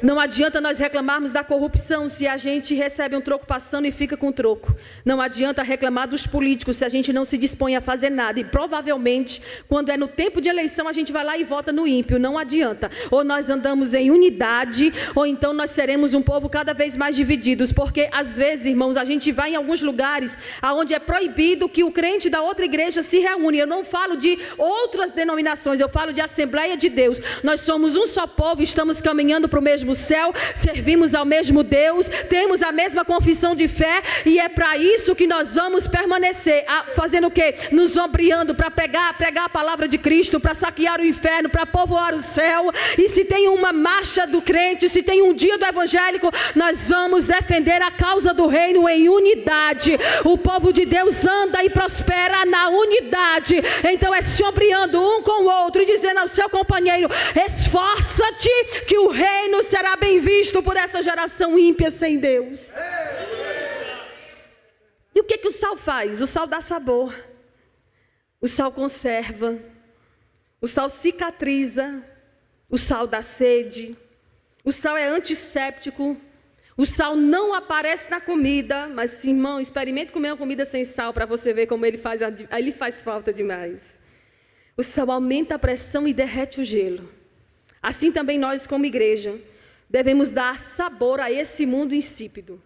Não adianta nós reclamarmos da corrupção se a gente recebe um troco passando e fica com troco. Não adianta reclamar dos políticos se a gente não se dispõe a fazer nada. E provavelmente, quando é no tempo de eleição, a gente vai lá e vota no ímpio. Não adianta. Ou nós andamos em unidade, ou então nós seremos um povo cada vez mais divididos. Porque às vezes, irmãos, a gente vai em alguns lugares onde é proibido que o crente da outra igreja se reúne. Eu não falo de outras denominações, eu falo de Assembleia de Deus. Nós somos um só povo, estamos caminhando para o mesmo céu, servimos ao mesmo Deus, temos a mesma confissão de fé, e é para isso que nós vamos permanecer, fazendo o quê? Nos ombreando para pregar a palavra de Cristo, para saquear o inferno, para povoar o céu. E se tem uma marcha do crente, se tem um dia do evangélico, nós vamos defender a causa do reino em unidade. O povo de Deus anda e prospera na unidade. Então é se ombreando um com o outro e dizendo ao seu companheiro: esforça-te que o reino será bem visto por essa geração ímpia sem Deus. E o que o sal faz? O sal dá sabor, o sal conserva, o sal cicatriza, o sal dá sede, o sal é antisséptico, o sal não aparece na comida, mas irmão, experimente comer uma comida sem sal para você ver como ele faz falta demais. O sal aumenta a pressão e derrete o gelo. Assim também nós, como igreja, devemos dar sabor a esse mundo insípido.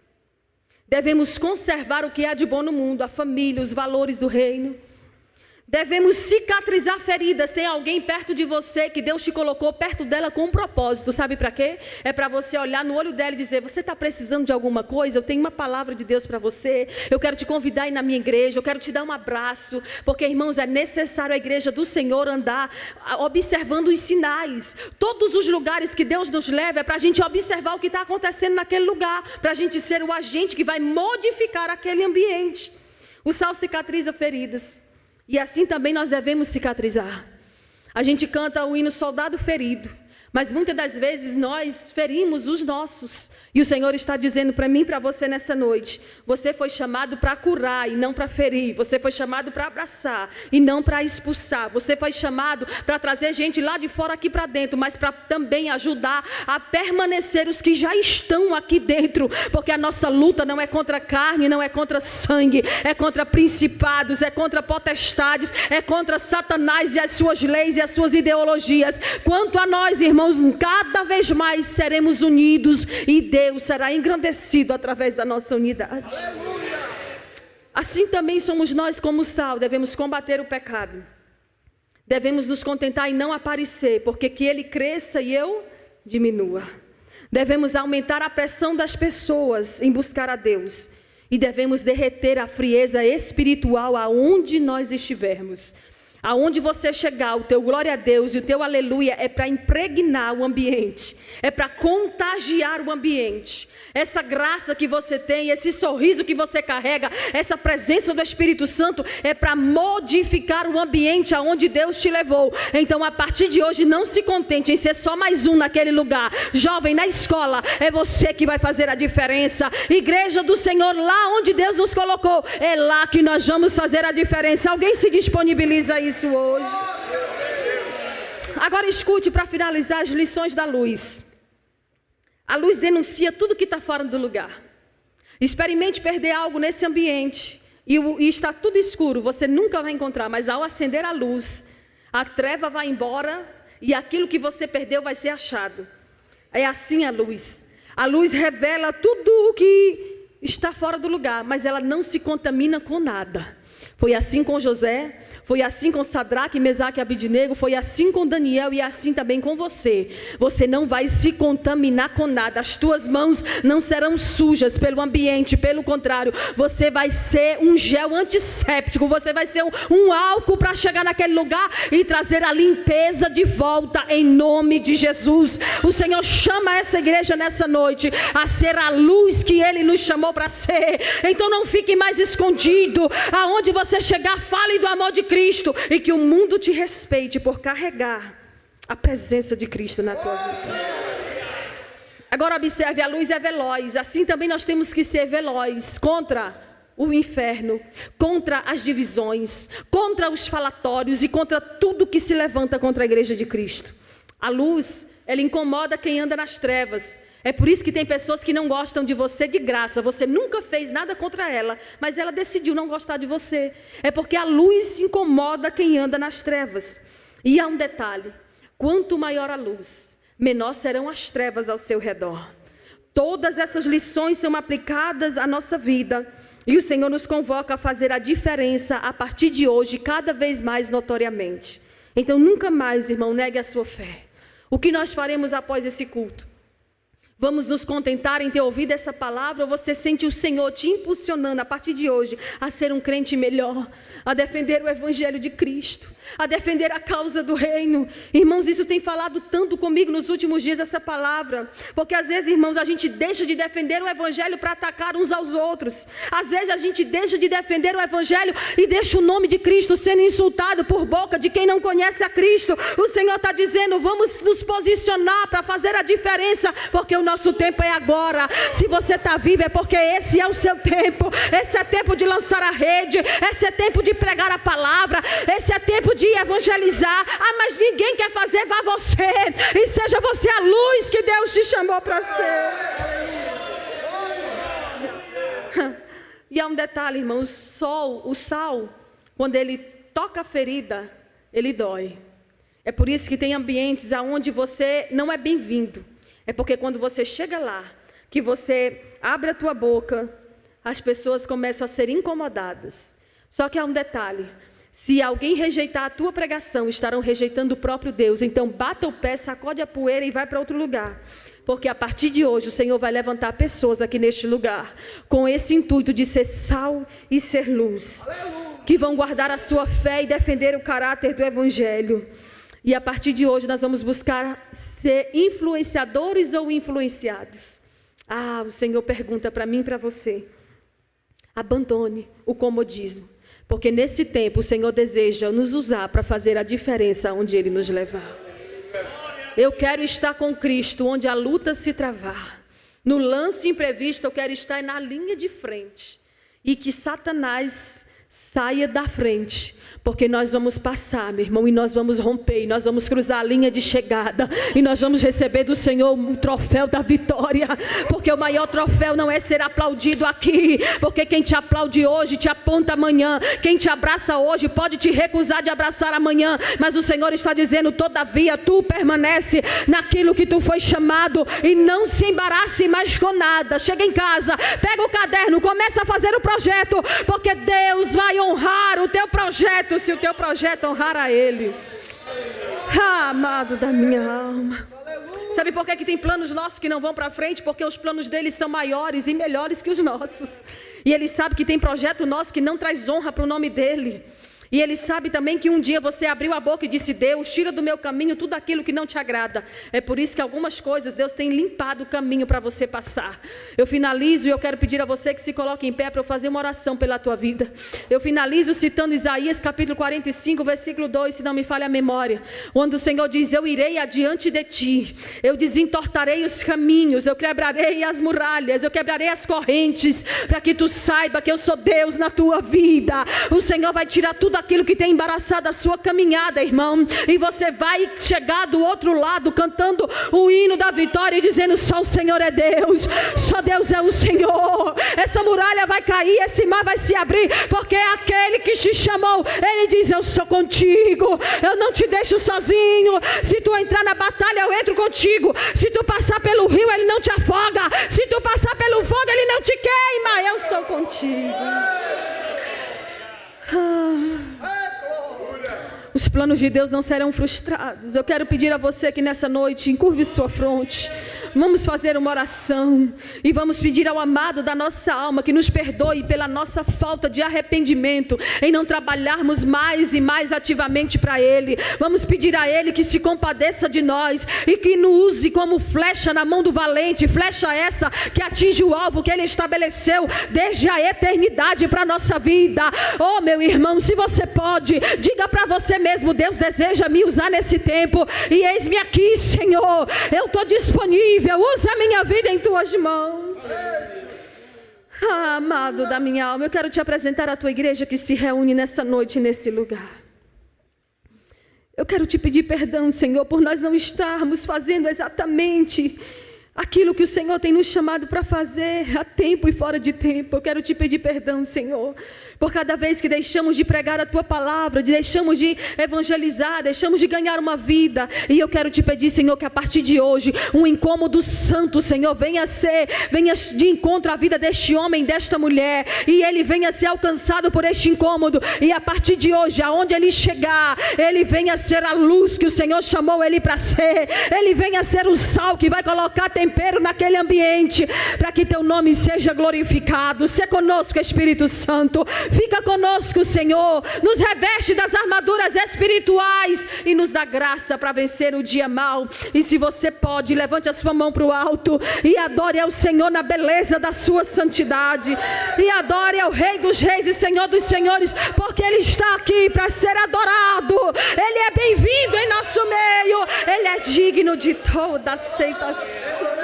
Devemos conservar o que há de bom no mundo, a família, os valores do reino. Devemos cicatrizar feridas. Tem alguém perto de você que Deus te colocou perto dela com um propósito. Sabe para quê? É para você olhar no olho dela e dizer: você está precisando de alguma coisa? Eu tenho uma palavra de Deus para você. Eu quero te convidar a ir na minha igreja. Eu quero te dar um abraço. Porque, irmãos, é necessário a igreja do Senhor andar observando os sinais. Todos os lugares que Deus nos leva é para a gente observar o que está acontecendo naquele lugar. Para a gente ser o agente que vai modificar aquele ambiente. O sal cicatriza feridas. E assim também nós devemos cicatrizar. A gente canta o hino Soldado Ferido, mas muitas das vezes nós ferimos os nossos. E o Senhor está dizendo para mim e para você nessa noite: você foi chamado para curar e não para ferir. Você foi chamado para abraçar e não para expulsar. Você foi chamado para trazer gente lá de fora aqui para dentro, mas para também ajudar a permanecer os que já estão aqui dentro. Porque a nossa luta não é contra carne, não é contra sangue, é contra principados, é contra potestades, é contra Satanás e as suas leis e as suas ideologias. Quanto a nós, irmãos, cada vez mais seremos unidos e Deus será engrandecido através da nossa unidade. Aleluia! Assim também somos nós como sal, devemos combater o pecado. Devemos nos contentar em não aparecer, porque que ele cresça e eu diminua. Devemos aumentar a pressão das pessoas em buscar a Deus. E devemos derreter a frieza espiritual aonde nós estivermos. Aonde você chegar, o teu glória a Deus e o teu aleluia é para impregnar o ambiente, é para contagiar o ambiente. Essa graça que você tem, esse sorriso que você carrega, essa presença do Espírito Santo é para modificar o ambiente aonde Deus te levou. Então, a partir de hoje, não se contente em ser só mais um naquele lugar. Jovem, na escola, é você que vai fazer a diferença. Igreja do Senhor, lá onde Deus nos colocou, é lá que nós vamos fazer a diferença. Alguém se disponibiliza a isso hoje? Agora escute, para finalizar, as lições da luz. A luz denuncia tudo que está fora do lugar. Experimente perder algo nesse ambiente e está tudo escuro, você nunca vai encontrar, mas ao acender a luz, a treva vai embora e aquilo que você perdeu vai ser achado. É assim a luz. A luz revela tudo o que está fora do lugar, mas ela não se contamina com nada. Foi assim com José, foi assim com Sadraque, Mesaque e Abidnego, foi assim com Daniel e assim também com você. Você não vai se contaminar com nada, as tuas mãos não serão sujas pelo ambiente, pelo contrário, você vai ser um gel antisséptico, você vai ser um álcool para chegar naquele lugar e trazer a limpeza de volta em nome de Jesus. O Senhor chama essa igreja nessa noite a ser a luz que Ele nos chamou para ser. Então não fique mais escondido, aonde você chegar, fale do amor de Cristo e que o mundo te respeite por carregar a presença de Cristo na tua vida. Agora observe, a luz é veloz, assim também nós temos que ser veloz contra o inferno, contra as divisões, contra os falatórios e contra tudo que se levanta contra a igreja de Cristo. A luz, ela incomoda quem anda nas trevas. É por isso que tem pessoas que não gostam de você de graça. Você nunca fez nada contra ela, mas ela decidiu não gostar de você. É porque a luz incomoda quem anda nas trevas. E há um detalhe: quanto maior a luz, menor serão as trevas ao seu redor. Todas essas lições são aplicadas à nossa vida. E o Senhor nos convoca a fazer a diferença a partir de hoje, cada vez mais notoriamente. Então nunca mais, irmão, negue a sua fé. O que nós faremos após esse culto? Vamos nos contentar em ter ouvido essa palavra, ou você sente o Senhor te impulsionando a partir de hoje a ser um crente melhor, a defender o Evangelho de Cristo, a defender a causa do reino? Irmãos, isso tem falado tanto comigo nos últimos dias, essa palavra, porque às vezes, irmãos, a gente deixa de defender o Evangelho para atacar uns aos outros. Às vezes a gente deixa de defender o Evangelho e deixa o nome de Cristo sendo insultado por boca de quem não conhece a Cristo. O Senhor está dizendo, vamos nos posicionar para fazer a diferença, porque o nosso tempo é agora. Se você está vivo é porque esse é o seu tempo. Esse é tempo de lançar a rede, esse é tempo de pregar a palavra, esse é tempo de evangelizar. Ah, mas ninguém quer fazer, vá você, e seja você a luz que Deus te chamou para ser. E há um detalhe, irmão, o sal, quando ele toca a ferida, ele dói. É por isso que tem ambientes onde você não é bem-vindo. É porque quando você chega lá, que você abre a tua boca, as pessoas começam a ser incomodadas. Só que há um detalhe: se alguém rejeitar a tua pregação, estarão rejeitando o próprio Deus. Então bata o pé, sacode a poeira e vai para outro lugar. Porque a partir de hoje o Senhor vai levantar pessoas aqui neste lugar, com esse intuito de ser sal e ser luz, que vão guardar a sua fé e defender o caráter do Evangelho. E a partir de hoje nós vamos buscar ser influenciadores ou influenciados. Ah, o Senhor pergunta para mim e para você: abandone o comodismo, porque nesse tempo o Senhor deseja nos usar para fazer a diferença onde Ele nos levar. Eu quero estar com Cristo onde a luta se travar. No lance imprevisto eu quero estar na linha de frente, e que Satanás saia da frente, porque nós vamos passar, meu irmão, e nós vamos romper, e nós vamos cruzar a linha de chegada, e nós vamos receber do Senhor o troféu da vitória, porque o maior troféu não é ser aplaudido aqui, porque quem te aplaude hoje te aponta amanhã, quem te abraça hoje pode te recusar de abraçar amanhã, mas o Senhor está dizendo: todavia tu permanece naquilo que tu foi chamado, e não se embarace mais com nada. Chega em casa, pega o caderno, começa a fazer o projeto, porque Deus vai honrar o teu projeto, se o teu projeto honrar a Ele. Ah, amado da minha alma, sabe por que tem planos nossos que não vão para frente? Porque os planos deles são maiores e melhores que os nossos, e Ele sabe que tem projeto nosso que não traz honra para o nome dEle. E Ele sabe também que um dia você abriu a boca e disse: Deus, tira do meu caminho tudo aquilo que não te agrada. É por isso que algumas coisas Deus tem limpado o caminho para você passar. Eu finalizo e eu quero pedir a você que se coloque em pé para eu fazer uma oração pela tua vida. Eu finalizo citando Isaías capítulo 45, versículo 2, se não me falha a memória, onde o Senhor diz: eu irei adiante de ti, eu desentortarei os caminhos, eu quebrarei as muralhas, eu quebrarei as correntes, para que tu saiba que eu sou Deus na tua vida. O Senhor vai tirar tudo aquilo que tem embaraçado a sua caminhada, irmão, e você vai chegar do outro lado cantando o hino da vitória e dizendo: só o Senhor é Deus, só Deus é o Senhor. Essa muralha vai cair, esse mar vai se abrir, porque é aquele que te chamou. Ele diz: eu sou contigo, eu não te deixo sozinho. Se tu entrar na batalha, eu entro contigo. Se tu passar pelo rio, ele não te afoga. Se tu passar pelo fogo, ele não te queima. Eu sou contigo. Os planos de Deus não serão frustrados. Eu quero pedir a você que nessa noite encurve sua fronte. Vamos fazer uma oração e vamos pedir ao amado da nossa alma que nos perdoe pela nossa falta de arrependimento em não trabalharmos mais e mais ativamente para Ele. Vamos pedir a Ele que se compadeça de nós e que nos use como flecha na mão do valente, flecha essa que atinge o alvo que Ele estabeleceu desde a eternidade para a nossa vida. Oh, meu irmão, se você pode, diga para você mesmo: Deus deseja me usar nesse tempo e eis-me aqui, Senhor, eu estou disponível. Usa a minha vida em tuas mãos. Amado da minha alma, eu quero te apresentar a tua igreja que se reúne nessa noite, nesse lugar. Eu quero te pedir perdão, Senhor, por nós não estarmos fazendo exatamente aquilo que o Senhor tem nos chamado para fazer, a tempo e fora de tempo. Eu quero te pedir perdão, Senhor, por cada vez que deixamos de pregar a Tua palavra, deixamos de evangelizar, deixamos de ganhar uma vida. E eu quero te pedir, Senhor, que a partir de hoje, um incômodo santo, Senhor, venha de encontro à vida deste homem, desta mulher, e ele venha ser alcançado por este incômodo. E a partir de hoje, aonde ele chegar, ele venha ser a luz que o Senhor chamou ele para ser. Ele venha ser o sal que vai colocar tempero naquele ambiente, para que Teu nome seja glorificado. Se conosco, Espírito Santo, fica conosco, Senhor, nos reveste das armaduras espirituais e nos dá graça para vencer o dia mau. E se você pode, levante a sua mão para o alto e adore ao Senhor na beleza da sua santidade, e adore ao Rei dos Reis e Senhor dos Senhores, porque Ele está aqui para ser adorado. Ele é bem-vindo em nosso meio, Ele é digno de toda aceitação.